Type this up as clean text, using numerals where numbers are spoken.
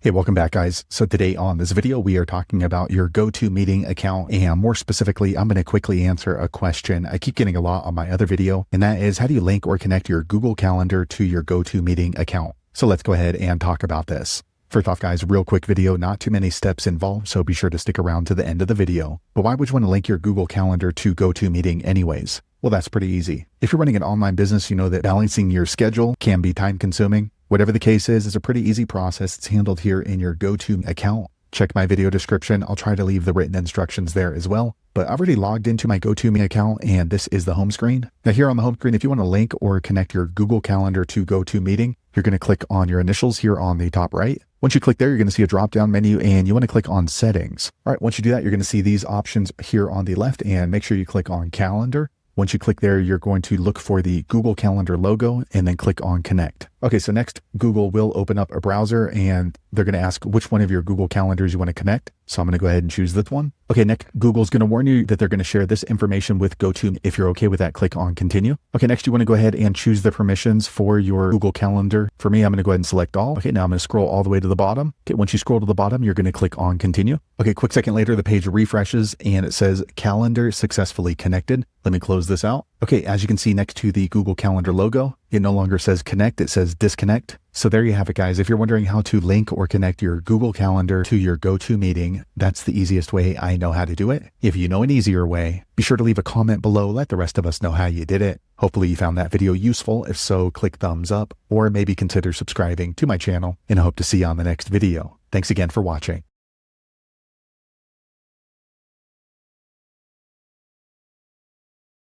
Hey, welcome back, guys. So today on this video, we are talking about your GoTo Meeting account, and more specifically, I'm going to quickly answer a question I keep getting a lot on my other video, and that is, how do you link or connect your Google Calendar to your GoTo Meeting account? So let's go ahead and talk about this. First off, guys, real quick video, not too many steps involved, so be sure to stick around to the end of the video. But why would you want to link your Google Calendar to GoTo Meeting anyways? Well, that's pretty easy. If you're running an online business, you know that balancing your schedule can be time consuming. Whatever the case is, it's a pretty easy process. It's handled here in your GoTo account. Check my video description. I'll try to leave the written instructions there as well. But I've already logged into my GoTo Meeting account, and this is the home screen. Now here on the home screen, if you want to link or connect your Google Calendar to GoTo Meeting, you're going to click on your initials here on the top right. Once you click there, you're going to see a drop-down menu, and you want to click on Settings. All right, once you do that, you're going to see these options here on the left, and make sure you click on Calendar. Once you click there, you're going to look for the Google Calendar logo and then click on Connect. Okay, so next, Google will open up a browser and they're going to ask which one of your Google Calendars you want to connect. So I'm going to go ahead and choose this one. Okay, next, Google's going to warn you that they're going to share this information with GoTo. If you're okay with that, click on Continue. Okay, next, you want to go ahead and choose the permissions for your Google Calendar. For me, I'm going to go ahead and select all. Okay, now I'm going to scroll all the way to the bottom. Okay, once you scroll to the bottom, you're going to click on Continue. Okay, quick second later, the page refreshes and it says Calendar successfully connected. Let me close this out. Okay, as you can see next to the Google Calendar logo, it no longer says connect, it says disconnect. So there you have it, guys. If you're wondering how to link or connect your Google Calendar to your GoTo Meeting, that's the easiest way I know how to do it. If you know an easier way, be sure to leave a comment below. Let the rest of us know how you did it. Hopefully you found that video useful. If so, click thumbs up or maybe consider subscribing to my channel, and I hope to see you on the next video. Thanks again for watching.